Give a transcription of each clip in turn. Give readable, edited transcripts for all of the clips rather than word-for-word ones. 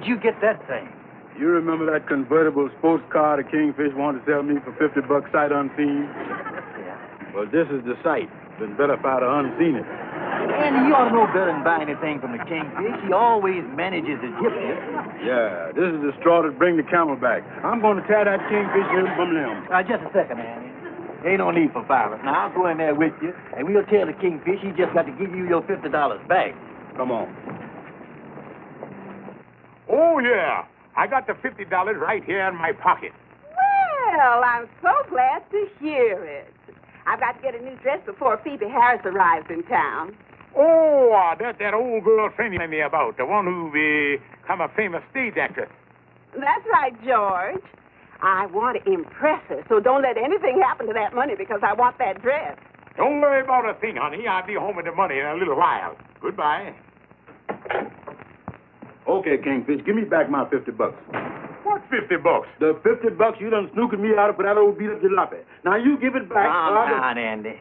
Where'd you get that thing? You remember that convertible sports car the Kingfish wanted to sell me for $50 sight unseen? Yeah. Well, this is the sight. Been better if I'd have unseen it. Andy, you ought to know better than buy anything from the Kingfish. He always manages to gyp you. Yeah, this is the straw that bring the camel back. I'm going to tear that Kingfish limb from limb. Just a second, Andy. Ain't no need for violence. Now, I'll go in there with you, and we'll tell the Kingfish he just got to give you your $50 back. Come on. Oh, yeah. I got the $50 right here in my pocket. Well, I'm so glad to hear it. I've got to get a new dress before Phoebe Harris arrives in town. Oh, that's that old girl friend you told me about, the one who become a famous stage actress. That's right, George. I want to impress her, so don't let anything happen to that money because I want that dress. Don't worry about a thing, honey. I'll be home with the money in a little while. Goodbye. Okay, Kingfish, give me back my $50. What $50? The $50 you done snookered me out of for that old beat-up jalopy. Now you give it back. Calm down, Andy.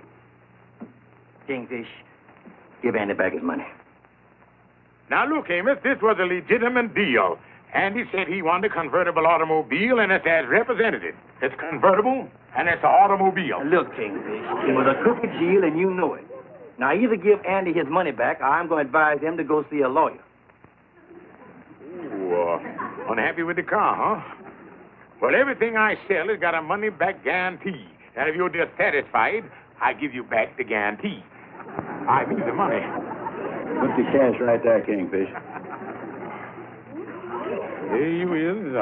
Kingfish, give Andy back his money. Now, look, Amos, this was a legitimate deal. Andy said he wanted a convertible automobile, and it's as represented. It's convertible, and it's an automobile. Look, Kingfish, it was a crooked deal, and you know it. Now, either give Andy his money back, or I'm going to advise him to go see a lawyer. Ooh, unhappy with the car, huh? Well, everything I sell has got a money-back guarantee. And if you're dissatisfied, I give you back the guarantee. I mean the money. Put the cash right there, Kingfish. There you is.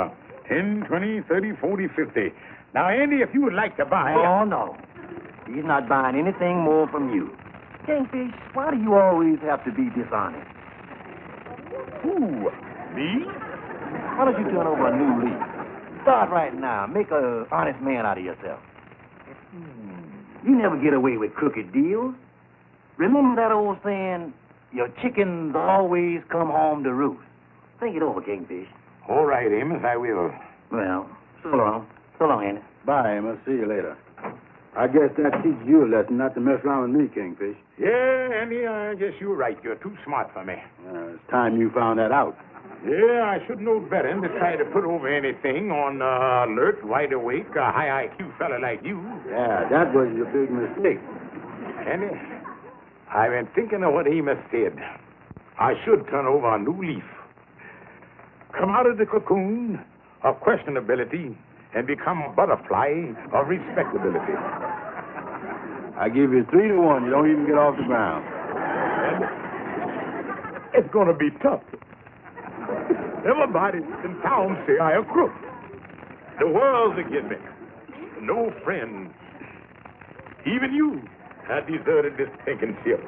10, 20, 30, 40, 50. Now, Andy, if you would like to buy... Oh, no. He's not buying anything more from you. Kingfish, why do you always have to be dishonest? Who? Me? Why don't you turn over a new leaf? Start right now. Make an honest man out of yourself. You never get away with crooked deals. Remember that old saying, your chickens always come home to roost. Think it over, Kingfish. All right, Amos, I will. Well, so long. So long, Andy. Bye, Amos. See you later. I guess that teaches you a lesson not to mess around with me, Kingfish. Yeah, Andy, I guess you're right. You're too smart for me. It's time you found that out. Yeah, I should know better than to try to put over anything on alert, wide awake, a high IQ fella like you. Yeah, that was your big mistake. Andy, I've been thinking of what Amos said. I should turn over a new leaf. Come out of the cocoon of questionability and become a butterfly of respectability. I give you 3 to 1. You don't even get off the ground. And it's going to be tough. Everybody in town say I a crook. The world's against me. No friends. Even you have deserted this sinking ship.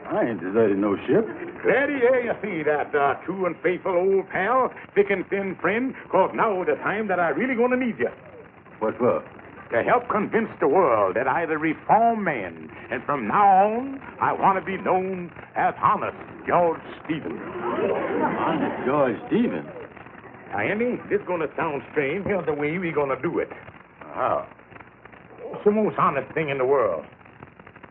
I ain't deserted no ship. Glad to hear you see that, true and faithful old pal, thick and thin friend, because now is the time that I really going to need you. What for? To help convince the world that I'm a reformed man, and from now on, I want to be known as Honest George Stevens. Honest George Stevens? Now, Andy, this is going to sound strange. Here's the way we're going to do it. How? What's the most honest thing in the world?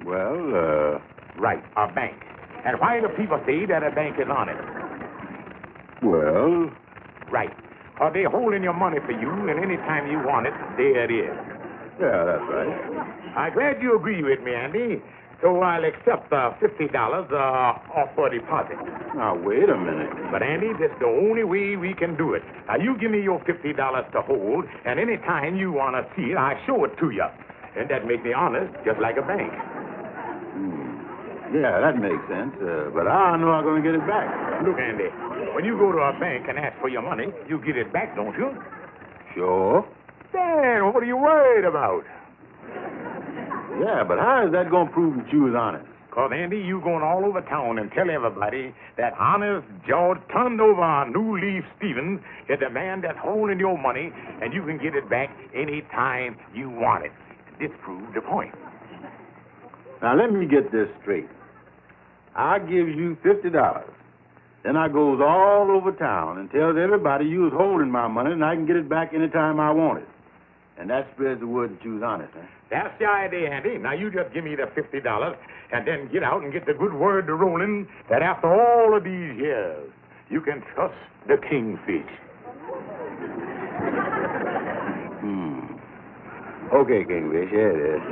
Well, Right, a bank. And why do people say that a bank is honest? well, Right. Are they holding your money for you, and any time you want it, there it is. yeah, that's right. I'm glad you agree with me, Andy. So I'll accept $50 off for deposit. Now, wait a minute. But, Andy, this is the only way we can do it. Now, you give me your $50 to hold, and any time you want to see it, I show it to you. And that makes me honest, just like a bank. Yeah, that makes sense. But I don't know I'm going to get it back. Look, Andy, when you go to a bank and ask for your money, you get it back, don't you? Sure. Then what are you worried about? Yeah, but how is that going to prove that you was honest? Because, Andy, you going all over town and tell everybody that Honest George turned over a new leaf Stevens is the man that's holding your money, and you can get it back any time you want it. This proves the point. Now, let me get this straight. I give you $50. Then I goes all over town and tells everybody you was holding my money and I can get it back anytime I want it. And that spreads the word that you was honest, huh? That's the idea, Andy. Now, you just give me the $50 and then get out and get the good word to rolling that after all of these years, you can trust the kingfish. Okay, Kingfish, here it is.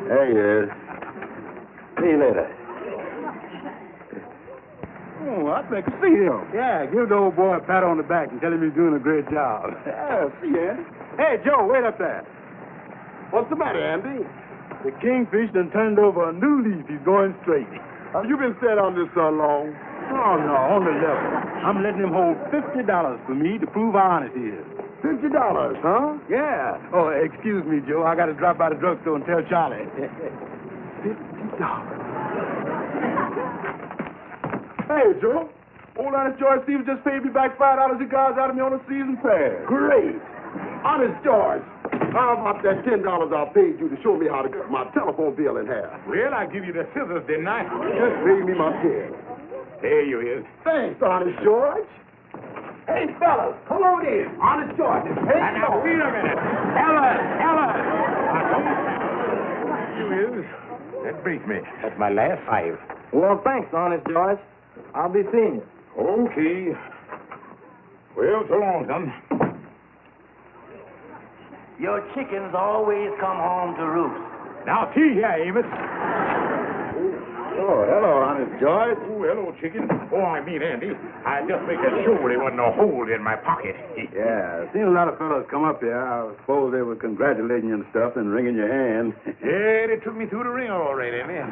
There he is. See you later. Oh, I'd like to see him. Yeah, give the old boy a pat on the back and tell him he's doing a great job. Yeah, see you, Andy. Hey, Joe, wait up there. What's the matter, Andy? The Kingfish done turned over a new leaf. He's going straight. Have you been set on this so long? Oh, no, on the level. I'm letting him hold $50 for me to prove how honest he is. $50, huh? Yeah. Oh, excuse me, Joe. I got to drop by the drugstore and tell Charlie. $50. Hey, Joe. Old Honest George Stevens just paid me back $5 he got out of me on a season pass. Great. Honest George, how about that $10 I paid you to show me how to cut my telephone bill in half? Well, I give you the scissors, didn't I? Just pay me my $10. There you is. Thanks, Honest George. Hey, fellas, come on in. Honest George is paid. Now, wait a minute. Ellen! You is. That breaks me. That's my last $5. Well, thanks, Honest George. I'll be seeing you. Okay. Well, so long, son. Your chickens always come home to roost. Now, see here, Amos. Oh, hello, Honest George. Oh, hello, chicken. Oh, I mean, Andy. I just make sure there wasn't no hole in my pocket. Yeah, I've seen a lot of fellows come up here. I suppose they were congratulating you and stuff and wringing your hand. Yeah, they took me through the ringer already, man.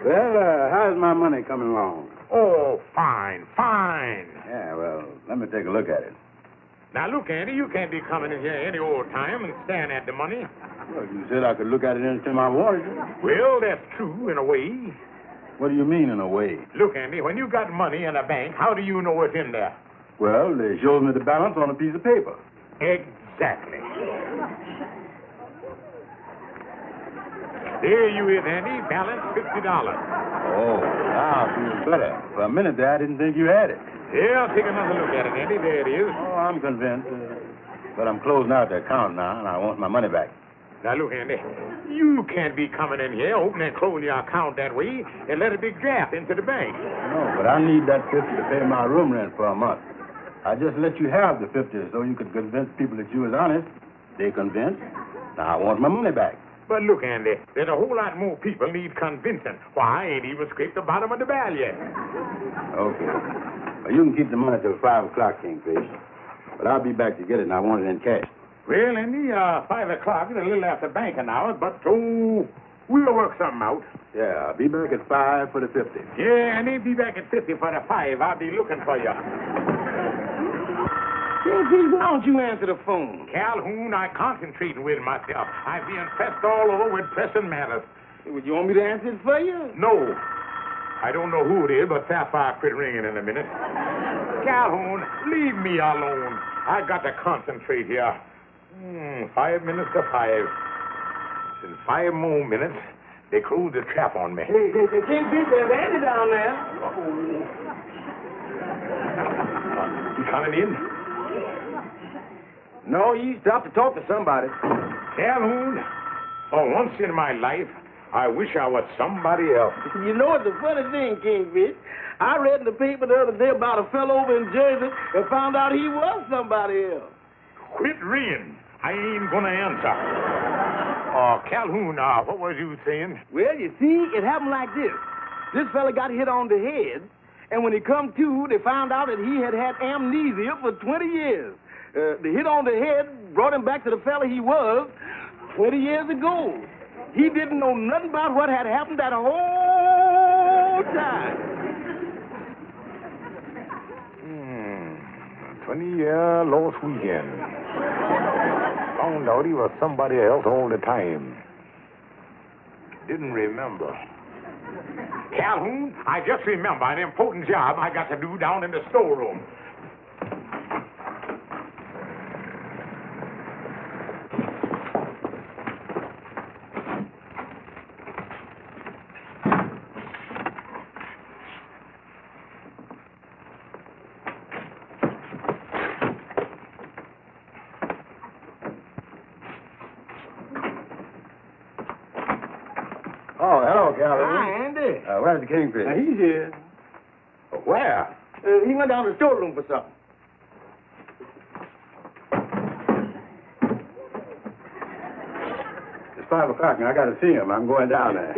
Well, how's my money coming along? Oh, fine. Yeah, well, let me take a look at it. Now, look, Andy, you can't be coming in here any old time and staring at the money. Well, you said I could look at it anytime I wanted to. Well, that's true in a way. What do you mean, in a way? Look, Andy, when you got money in a bank, how do you know what's in there? Well, they showed me the balance on a piece of paper. Exactly. There you is, Andy. Balance $50. Oh, now I feel better. For a minute there, I didn't think you had it. Yeah, I'll take another look at it, Andy. There it is. Oh, I'm convinced. But I'm closing out the account now, and I want my money back. Now, look, Andy, you can't be coming in here, opening and closing your account that way, and let a big draft into the bank. No, but I need that 50 to pay my room rent for a month. I just let you have the 50 so you could convince people that you was honest. They convinced. Now I want my money back. But look, Andy, there's a whole lot more people need convincing. Why, I ain't even scraped the bottom of the barrel yet. Okay. Well, you can keep the money till 5 o'clock, Kingfish. But I'll be back to get it, and I want it in cash. Well, Andy, 5 o'clock is a little after banking hours, but, we'll work something out. Yeah, I'll be back at 5 for the 50. Yeah, Andy, be back at 50 for the 5. I'll be looking for you. Kingfish, why don't you answer the phone? Calhoun, I concentrating with myself. I'm being pressed all over with pressing matters. Would you want me to answer it for you? No. I don't know who it is, but Sapphire quit ringing in a minute. Calhoun, leave me alone. I got to concentrate here. 5 minutes to 5. In 5 more minutes, they close the trap on me. Hey, Kingfish, there's Andy down there. You coming in? No, you stopped to talk to somebody. Calhoun, for once in my life, I wish I was somebody else. You know what's the funny thing, Kingfish? I read in the paper the other day about a fellow over in Jersey and found out he was somebody else. Quit ringing. I ain't gonna answer. Calhoun, what was you saying? Well, you see, it happened like this. This fella got hit on the head, and when he come to, they found out that he had amnesia for 20 years. The hit on the head brought him back to the fella he was 20 years ago. He didn't know nothing about what had happened that whole time. 20-year lost weekend. Found out he was somebody else all the time. Didn't remember. Calhoun, I just remember an important job I got to do down in the storeroom. Oh, hello, Calhoun. Hi, Andy. Where's the Kingfish? He's here. Where? He went down to the storeroom for something. It's 5 o'clock, and I got to see him. I'm going down there.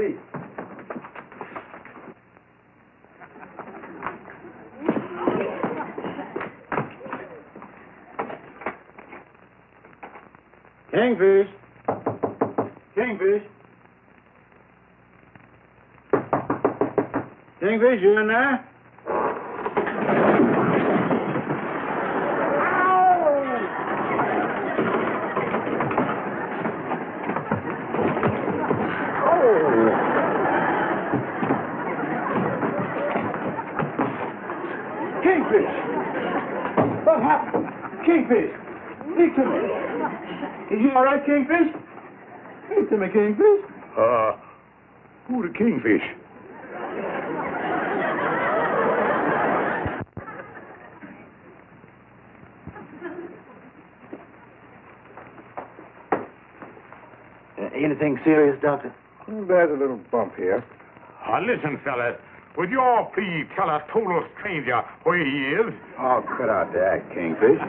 Kingfish. Kingfish. Kingfish, you in there? Kingfish! What happened? Kingfish! Speak to me. Is you all right, Kingfish? Speak to me, Kingfish. Who the Kingfish? Anything serious, Doctor? There's a little bump here. Listen, fellas. Would you all please tell a total stranger where he is? Oh, cut out the act, Kingfish.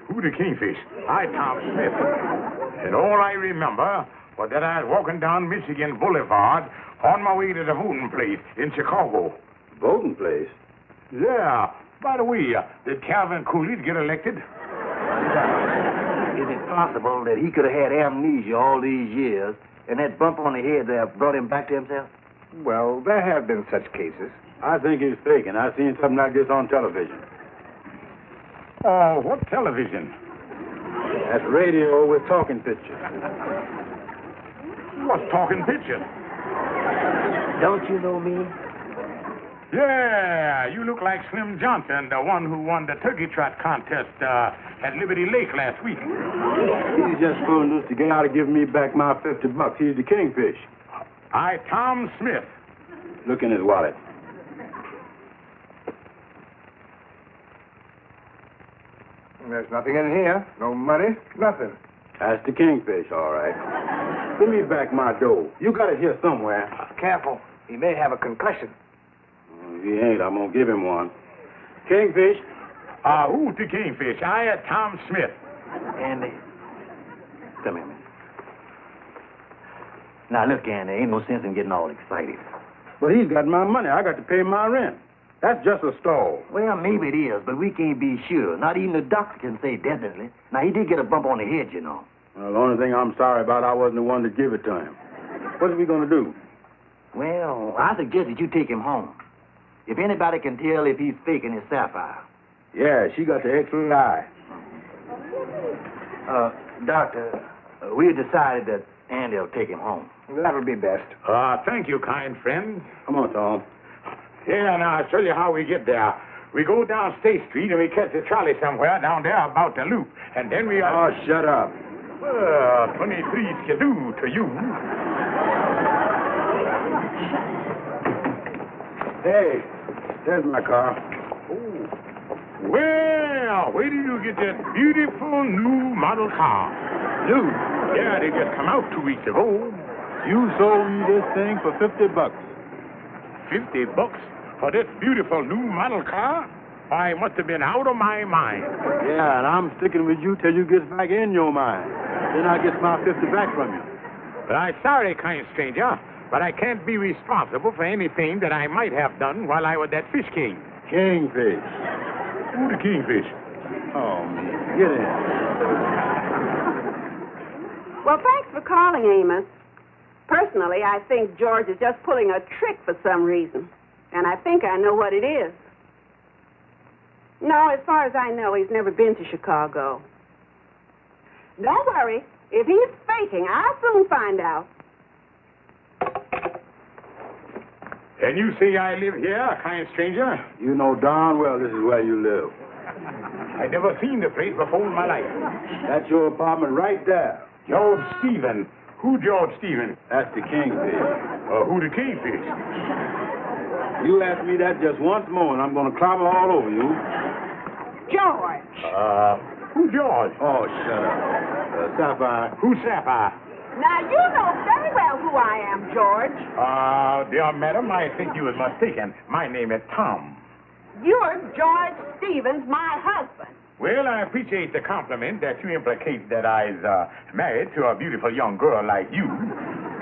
Who the Kingfish? I, Tom Smith. And all I remember was that I was walking down Michigan Boulevard on my way to the voting place in Chicago. Voting place? Yeah. By the way, did Calvin Coolidge get elected? Is it possible that he could have had amnesia all these years, and that bump on the head there brought him back to himself? Well, there have been such cases. I think he's faking. I've seen something like this on television. Oh, what television? That's radio with talking pictures. What's talking pictures? Don't you know me? Yeah, you look like Slim Johnson, the one who won the turkey trot contest at Liberty Lake last week. He's just fooling us to get out of giving me back my $50. He's the Kingfish. I, Tom Smith. Look in his wallet. There's nothing in here. No money, nothing. That's the Kingfish, all right. Give me back my dough. You got it here somewhere. Careful. He may have a concussion. If he ain't, I'm going to give him one. Kingfish. Who's the Kingfish? I, Tom Smith. Andy, come here, man. Now, look, Andy, ain't no sense in getting all excited. But he's got my money. I got to pay my rent. That's just a stall. Well, maybe it is, but we can't be sure. Not even the doctor can say definitely. Now, he did get a bump on the head, you know. Well, the only thing I'm sorry about, I wasn't the one to give it to him. What are we going to do? Well, I suggest that you take him home. If anybody can tell if he's faking his sapphire. Yeah, she got the excellent eye. Doctor, we decided that Andy will take him home. That'll be best. Thank you, kind friend. Come on, Tom. Yeah, now I'll show you how we get there. We go down State Street and we catch a trolley somewhere down there about the loop. And then we... Oh, shut up. 23 skidoo to you. Hey, there's my car. Oh. Well, where did you get that beautiful new model car? New? Yeah, they just come out 2 weeks ago. You sold me this thing for $50. $50 for this beautiful new model car? I must have been out of my mind. Yeah, and I'm sticking with you till you get back in your mind. Then I get my 50 back from you. But I'm sorry, kind stranger, but I can't be responsible for anything that I might have done while I was that fish king. Kingfish. Who the Kingfish? Oh, man. Get in. Well, thanks for calling, Amos. Personally, I think George is just pulling a trick for some reason. And I think I know what it is. No, as far as I know, he's never been to Chicago. Don't worry. If he's faking, I'll soon find out. And you say I live here, kind stranger? You know darn well this is where you live. I never seen the place before in my life. That's your apartment right there. George Stephen. Who George Stephen? That's the Kingfish. Who the Kingfish? You ask me that just once more, and I'm going to clobber all over you. George! Who George? Oh, shut up. Sapphire. Who's Sapphire? Now, you know very well who I am, George. Dear madam, I think you was mistaken. My name is Tom. You're George Stevens, my husband. Well, I appreciate the compliment that you implicate that I's married to a beautiful young girl like you.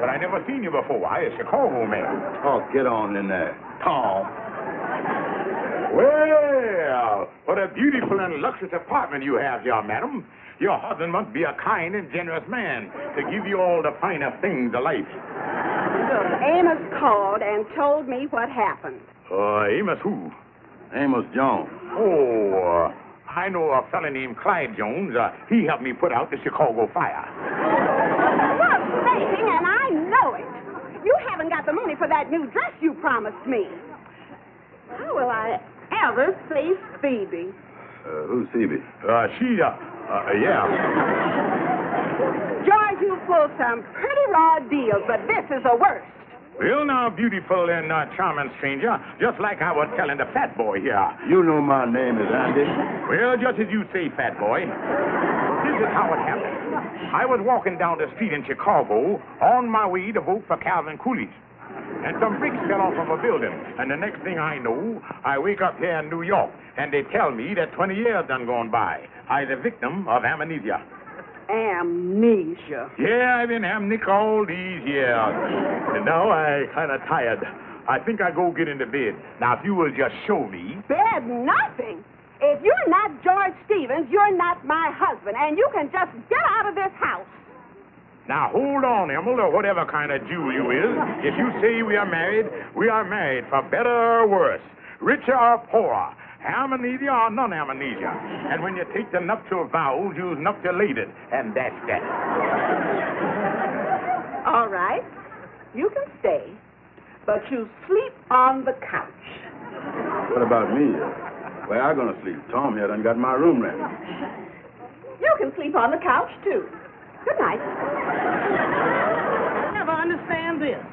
But I never seen you before. I a Chicago man. Oh, get on in there. Tom. Well, what a beautiful and luxurious apartment you have here, madam. Your husband must be a kind and generous man to give you all the finer things of life. Look, Amos called and told me what happened. Amos who? Amos Jones. Oh, I know a fella named Clyde Jones. He helped me put out the Chicago fire. You're faking, and I know it. You haven't got the money for that new dress you promised me. How will I ever face Phoebe? Who's Phoebe? Yeah. George, you pulled some pretty raw deals, but this is the worst. Well, now, beautiful and charming stranger, just like I was telling the fat boy here. You know my name is Andy. Well, just as you say, fat boy. This is how it happened. I was walking down the street in Chicago on my way to vote for Calvin Coolidge. And some bricks fell off of a building. And the next thing I know, I wake up here in New York, and they tell me that 20 years done gone by. I'm the victim of amnesia. Amnesia. Yeah, I've been amnesic all these years. And now I kind of tired. I think I go get into bed. Now, if you will just show me. Bed nothing. If you're not George Stevens, you're not my husband, and you can just get out of this house. Now, hold on, Emil, or whatever kind of Jew you is. If you say we are married for better or worse, richer or poorer, amnesia or non-amnesia. And when you take the nuptial vows, you's nuptialated, and that's that. All right. You can stay, but you sleep on the couch. What about me? Where I gonna sleep? Tom here done got my room ready. You can sleep on the couch, too. Good night. I never understand this.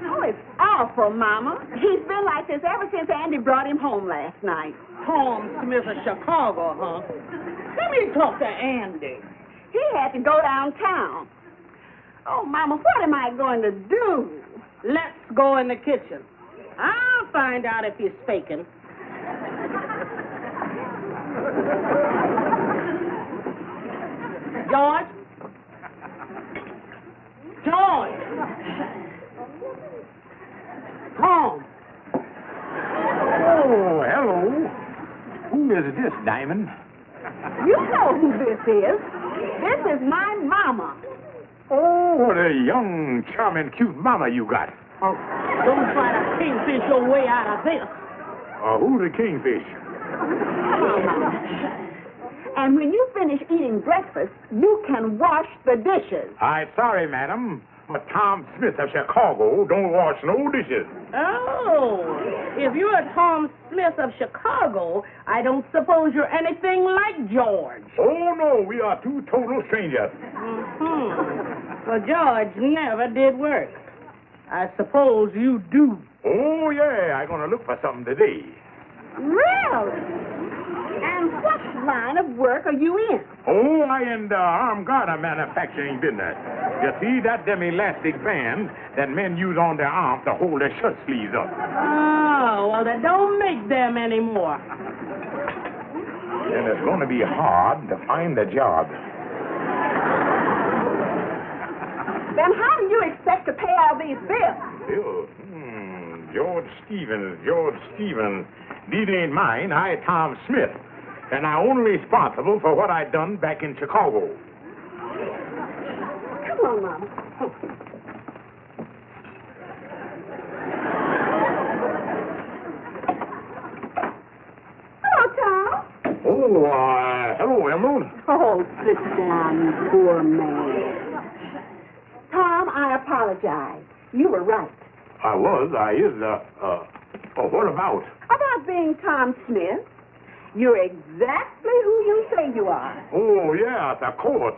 Oh, it's awful, Mama. He's been like this ever since Andy brought him home last night. Tom Smith of Chicago, huh? Let me talk to Andy. He had to go downtown. Oh, Mama, what am I going to do? Let's go in the kitchen. I'll find out if he's faking. George? George! Tom! Oh, hello. Who is this, Diamond? You know who this is. This is my Mama. Oh, what a young, charming, cute mama you got. Oh, don't try to kingfish your way out of this. Who's the kingfish? Come on, Mama. And when you finish eating breakfast, you can wash the dishes. I'm sorry, madam, but Tom Smith of Chicago don't wash no dishes. Oh, if you're Tom Smith of Chicago, I don't suppose you're anything like George. Oh, no, we are two total strangers. Mm-hmm. Well, George never did work. I suppose you do. Oh, yeah, I'm going to look for something today. Really? And what line of work are you in? Oh, I in the armed garter manufacturing business. You see, that them elastic band that men use on their arms to hold their shirt sleeves up. Oh, well, they don't make them anymore. And it's going to be hard to find a job. Then how do you expect to pay all these bills? Bill, George Stevens. These ain't mine. I Tom Smith. And I'm only responsible for what I done back in Chicago. Come on, Mama. Hello, Tom. Oh, hello, Emerald. Oh, sit down, you poor man. Tom, I apologize. You were right. What about? About being Tom Smith. You're exactly who you say you are. Oh, yes, of course.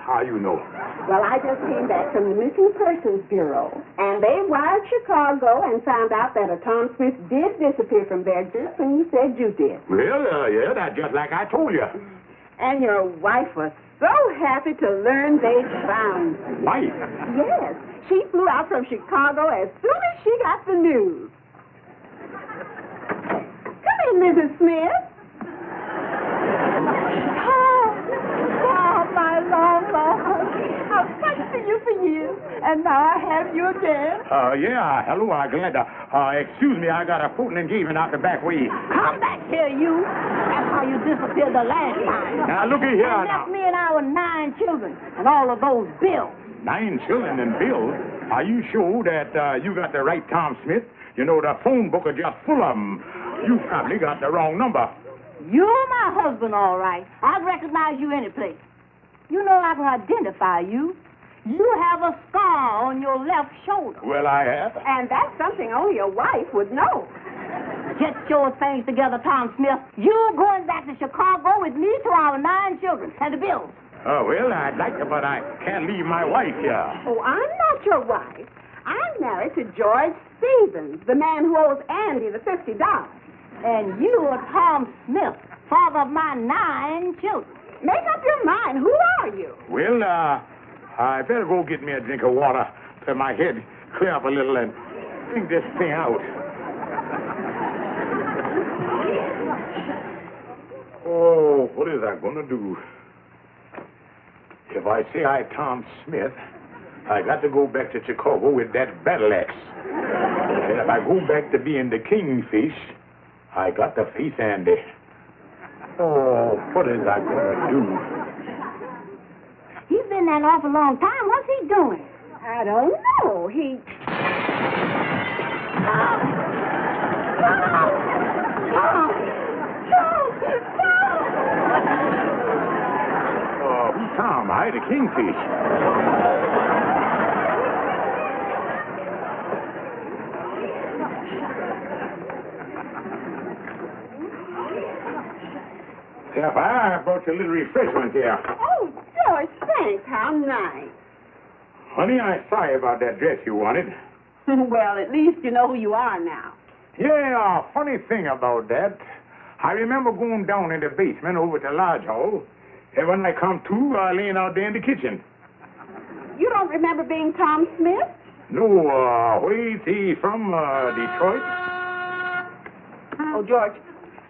How you know? Well, I just came back from the Missing Persons Bureau, and they wired Chicago and found out that a Tom Smith did disappear from there just when you said you did. Well, yeah, that's just like I told you. And your wife was so happy to learn they'd found you. Wife? Yes. She flew out from Chicago as soon as she got the news. Mrs. Smith. Oh, my long Lord. I've fighted for you for years, and now I have you again. Yeah, hello, I'm glad. Excuse me, I got a photo engagement out the back way. Come back here, you. That's how you disappeared the last time. Now, looky here And now. left me and our 9 children and all of those bills. 9 children and bills. Are you sure that you got the right Tom Smith? You know, the phone book is just full of them. You probably got the wrong number. You're my husband, all right. I'd recognize you any place. You know I can identify you. You have a scar on your left shoulder. Well, I have. And that's something only a wife would know. Get your things together, Tom Smith. You're going back to Chicago with me to our 9 children and the bills. Well, I'd like to, but I can't leave my wife here. Oh, I'm not your wife. I'm married to George Stevens, the man who owes Andy the $50. And you are Tom Smith, father of my 9 children. Make up your mind. Who are you? Well, I better go get me a drink of water so my head clear up a little and think this thing out. Oh, what is I going to do? If I say I'm Tom Smith, I got to go back to Chicago with that battle axe. And if I go back to being the kingfish, I got to face Andy. Oh, what is I going to do? He's been there an awful long time. What's he doing? I don't know. He... Who's Tom? I the kingfish. If I brought you a little refreshment here. Oh, George, thanks. How nice. Honey, I'm sorry about that dress you wanted. Well, at least you know who you are now. Yeah, funny thing about that. I remember going down in the basement over to Lodge Hall, and when I come to, laying out there in the kitchen. You don't remember being Tom Smith? No, wait, he from Detroit? Oh, George,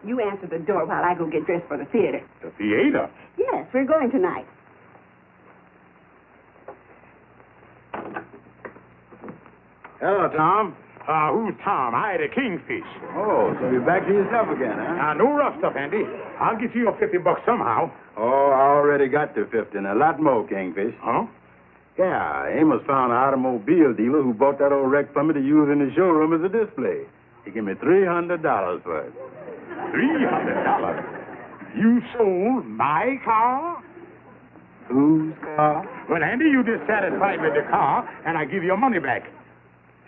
you answer the door while I go get dressed for the theater. The theater? Yes, we're going tonight. Hello, Tom. Who's Tom? I the kingfish. Oh, so you're back to yourself again, huh? No rough stuff, Andy. I'll get you your $50 somehow. Oh, I already got the 50 and a lot more, Kingfish. Huh? Yeah, Amos found an automobile dealer who bought that old wreck for me to use in the showroom as a display. He gave me $300 for it. $300? You sold my car? Whose car? Well, Andy, you dissatisfied with the car, and I give your money back.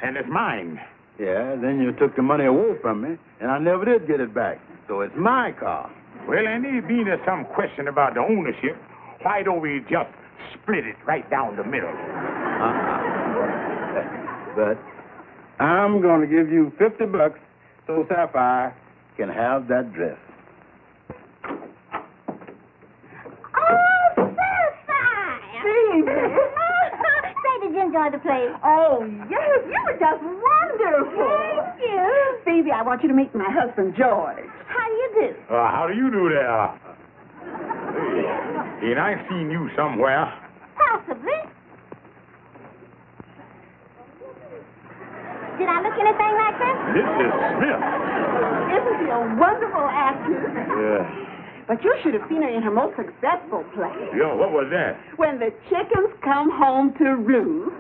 And it's mine. Yeah, then you took the money away from me, and I never did get it back. So it's my car. Well, Andy, being there's some question about the ownership, why don't we just split it right down the middle? But I'm going to give you $50 so Sapphire can have that dress. Oh, Sapphire! Say, did you enjoy the play? Oh, yes, you were just wonderful. Thank you. Phoebe, I want you to meet my husband, George. How do you do? How do you do there? Hey, ain't I seen you somewhere? Possibly. Did I look anything like that? Mrs. Smith. Isn't she a wonderful actress? Yeah. But you should have seen her in her most successful play. Yo, what was that? When the chickens come home to roost.